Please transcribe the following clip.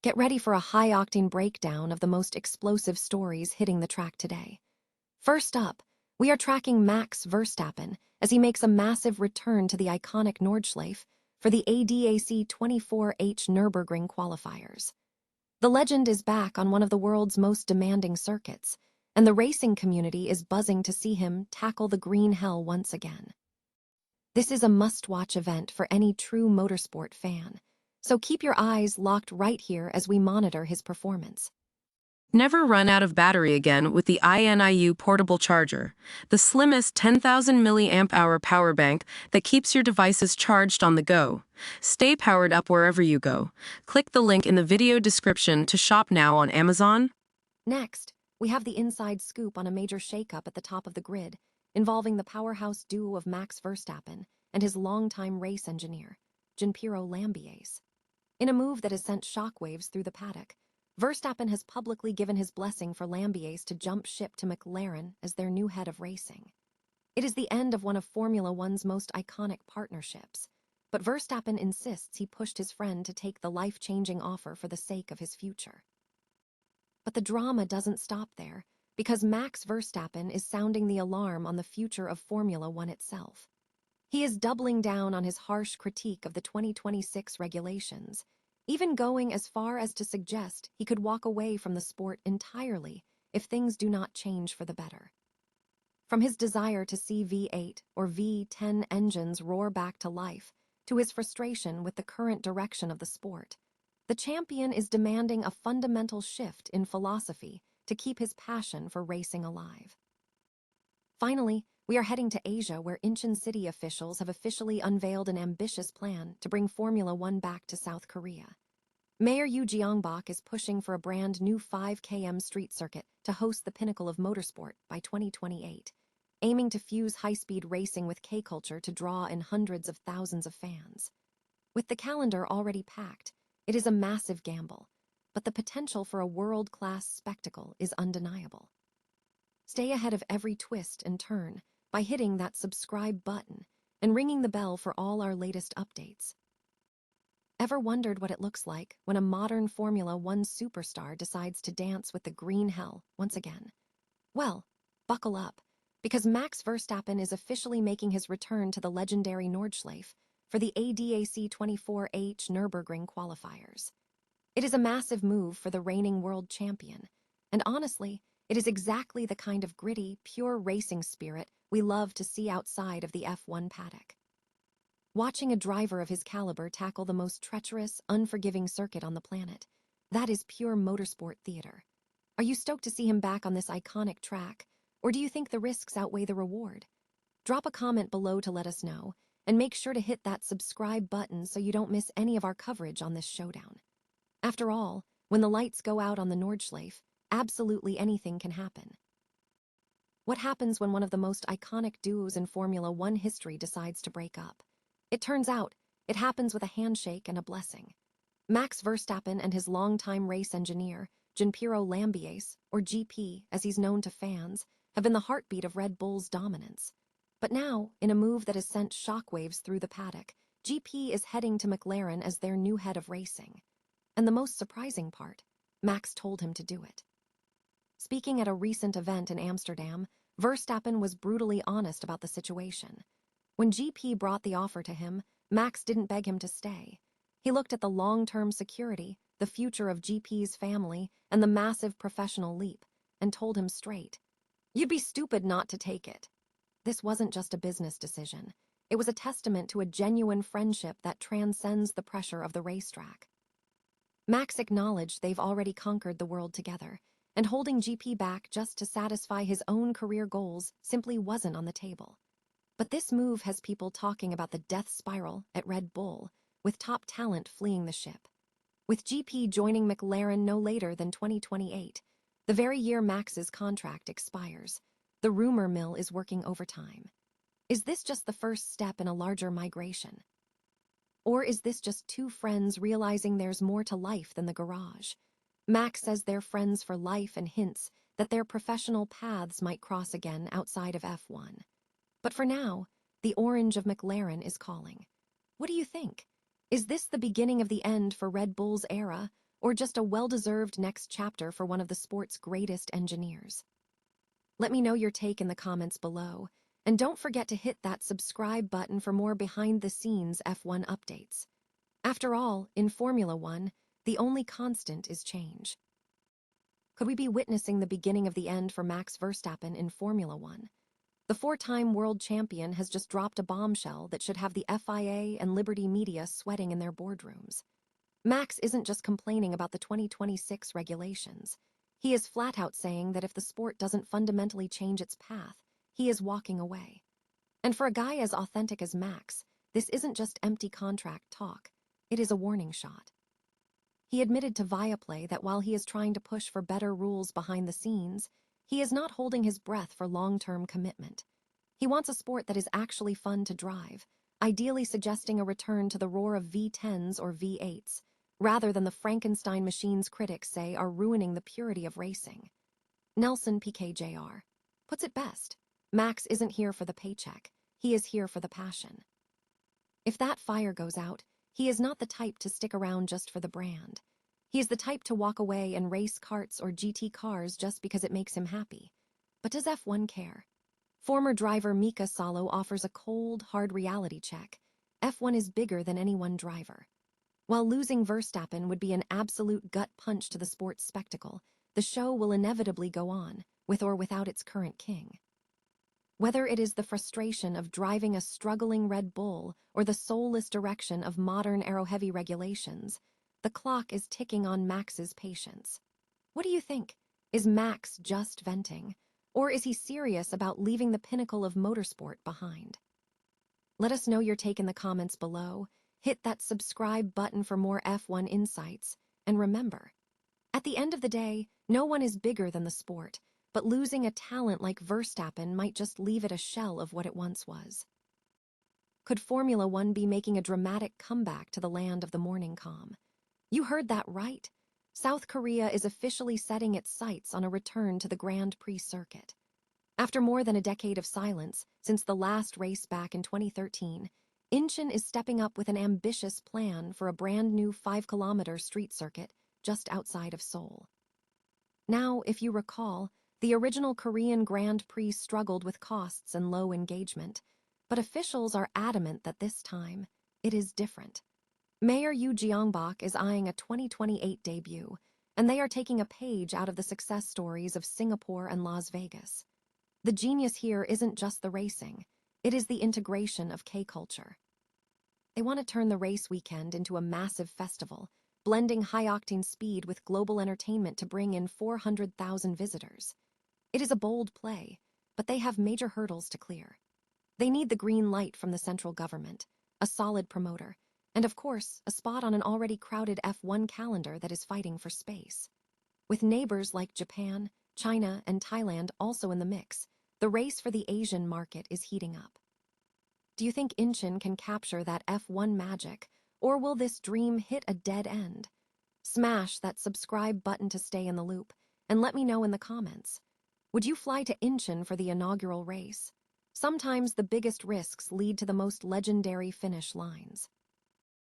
Get ready for a high-octane breakdown of the most explosive stories hitting the track today. First up, we are tracking Max Verstappen as he makes a massive return to the iconic Nordschleife for the ADAC 24H Nürburgring qualifiers. The legend is back on one of the world's most demanding circuits, and the racing community is buzzing to see him tackle the green hell once again. This is a must-watch event for any true motorsport fan, so keep your eyes locked right here as we monitor his performance. Never run out of battery again with the INIU portable charger, the slimmest 10,000 mAh power bank that keeps your devices charged on the go. Stay powered up wherever you go. Click the link in the video description to shop now on Amazon. Next, we have the inside scoop on a major shakeup at the top of the grid, involving the powerhouse duo of Max Verstappen and his longtime race engineer, Gianpiero Lambiase. In a move that has sent shockwaves through the paddock, Verstappen has publicly given his blessing for Lambiase to jump ship to McLaren as their new head of racing. It is the end of one of Formula One's most iconic partnerships, but Verstappen insists he pushed his friend to take the life-changing offer for the sake of his future. But the drama doesn't stop there, because Max Verstappen is sounding the alarm on the future of Formula One itself. He is doubling down on his harsh critique of the 2026 regulations, even going as far as to suggest he could walk away from the sport entirely if things do not change for the better. From his desire to see V8 or V10 engines roar back to life, to his frustration with the current direction of the sport, the champion is demanding a fundamental shift in philosophy to keep his passion for racing alive. Finally, we are heading to Asia, where Incheon city officials have officially unveiled an ambitious plan to bring Formula One back to South Korea. Mayor Yu Jeongbok is pushing for a brand new 5 km street circuit to host the pinnacle of motorsport by 2028, aiming to fuse high-speed racing with K-culture to draw in hundreds of thousands of fans. With the calendar already packed, it is a massive gamble, but the potential for a world-class spectacle is undeniable. Stay ahead of every twist and turn by hitting that subscribe button and ringing the bell for all our latest updates. Ever wondered what it looks like when a modern Formula One superstar decides to dance with the green hell once again? Well, buckle up, because Max Verstappen is officially making his return to the legendary Nordschleife for the ADAC 24H Nürburgring qualifiers. It is a massive move for the reigning world champion, and honestly, it is exactly the kind of gritty, pure racing spirit we love to see outside of the F1 paddock. Watching a driver of his caliber tackle the most treacherous, unforgiving circuit on the planet, that is pure motorsport theater. Are you stoked to see him back on this iconic track, or do you think the risks outweigh the reward? Drop a comment below to let us know, and make sure to hit that subscribe button so you don't miss any of our coverage on this showdown. After all, when the lights go out on the Nordschleife, absolutely anything can happen. What happens when one of the most iconic duos in Formula One history decides to break up? It turns out, it happens with a handshake and a blessing. Max Verstappen and his longtime race engineer, Gianpiero Lambiase, or GP as he's known to fans, have been the heartbeat of Red Bull's dominance. But now, in a move that has sent shockwaves through the paddock, GP is heading to McLaren as their new head of racing. And the most surprising part, Max told him to do it. Speaking at a recent event in Amsterdam, Verstappen was brutally honest about the situation. When GP brought the offer to him, Max didn't beg him to stay. He looked at the long-term security, the future of GP's family, and the massive professional leap, and told him straight, "You'd be stupid not to take it." This wasn't just a business decision. It was a testament to a genuine friendship that transcends the pressure of the racetrack. Max acknowledged they've already conquered the world together, and holding GP back just to satisfy his own career goals simply wasn't on the table. But this move has people talking about the death spiral at Red Bull, with top talent fleeing the ship. With GP joining McLaren no later than 2028, the very year Max's contract expires, the rumor mill is working overtime. Is this just the first step in a larger migration? Or is this just two friends realizing there's more to life than the garage? Max says they're friends for life and hints that their professional paths might cross again outside of F1. But for now, the orange of McLaren is calling. What do you think? Is this the beginning of the end for Red Bull's era, or just a well-deserved next chapter for one of the sport's greatest engineers? Let me know your take in the comments below, and don't forget to hit that subscribe button for more behind-the-scenes F1 updates. After all, in Formula One, the only constant is change. Could we be witnessing the beginning of the end for Max Verstappen in Formula One? The four-time world champion has just dropped a bombshell that should have the FIA and Liberty Media sweating in their boardrooms. Max isn't just complaining about the 2026 regulations. He is flat out saying that if the sport doesn't fundamentally change its path, he is walking away. And for a guy as authentic as Max, this isn't just empty contract talk. It is a warning shot. He admitted to Viaplay that while he is trying to push for better rules behind the scenes, he is not holding his breath for long-term commitment. He wants a sport that is actually fun to drive, ideally suggesting a return to the roar of V10s or V8s, rather than the Frankenstein machines critics say are ruining the purity of racing. Nelson Piquet Jr. puts it best: Max isn't here for the paycheck, he is here for the passion. If that fire goes out, he is not the type to stick around just for the brand. He is the type to walk away and race karts or GT cars just because it makes him happy. But does F1 care? Former driver Mika Salo offers a cold, hard reality check. F1 is bigger than any one driver. While losing Verstappen would be an absolute gut punch to the sport's spectacle, the show will inevitably go on, with or without its current king. Whether it is the frustration of driving a struggling Red Bull or the soulless direction of modern aero-heavy regulations, the clock is ticking on Max's patience. What do you think? Is Max just venting, or is he serious about leaving the pinnacle of motorsport behind? Let us know your take in the comments below. Hit that subscribe button for more F1 insights, and remember, at the end of the day, no one is bigger than the sport, but losing a talent like Verstappen might just leave it a shell of what it once was. Could Formula One be making a dramatic comeback to the land of the morning calm? You heard that right. South Korea is officially setting its sights on a return to the Grand Prix circuit. After more than a decade of silence, since the last race back in 2013, Incheon is stepping up with an ambitious plan for a brand new 5-kilometer street circuit just outside of Seoul. Now, if you recall, the original Korean Grand Prix struggled with costs and low engagement, but officials are adamant that this time, it is different. Mayor Yu Jeongbok is eyeing a 2028 debut, and they are taking a page out of the success stories of Singapore and Las Vegas. The genius here isn't just the racing, it is the integration of K-culture. They want to turn the race weekend into a massive festival, blending high-octane speed with global entertainment to bring in 400,000 visitors. It is a bold play, but they have major hurdles to clear. They need the green light from the central government, a solid promoter, and of course, a spot on an already crowded F1 calendar that is fighting for space. With neighbors like Japan, China, and Thailand also in the mix, the race for the Asian market is heating up. Do you think Incheon can capture that F1 magic, or will this dream hit a dead end? Smash that subscribe button to stay in the loop, and let me know in the comments. Would you fly to Incheon for the inaugural race? Sometimes the biggest risks lead to the most legendary finish lines.